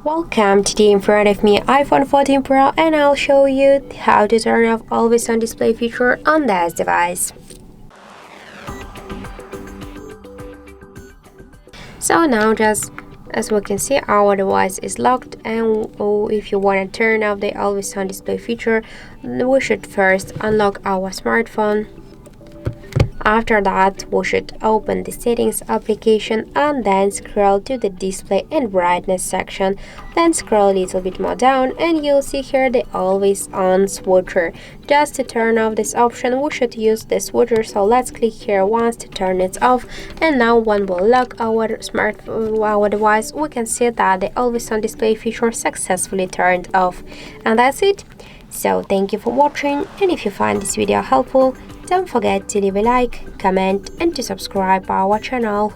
Welcome. Today in front of me iPhone 14 Pro, and I'll show you how to turn off Always On Display feature on this device. So now, just as we can see, our device is locked, and if you want to turn off the Always On Display feature, we should first unlock our smartphone. After that, we should open the settings application and then scroll to the display and brightness section. Then scroll a little bit more down and you'll see here the always on switcher. Just to turn off this option, we should use the switcher, so let's click here once to turn it off. And now when we lock our device, we can see that the always on display feature successfully turned off. And that's it. So thank you for watching, and if you find this video helpful, don't forget to leave a like, comment and to subscribe our channel.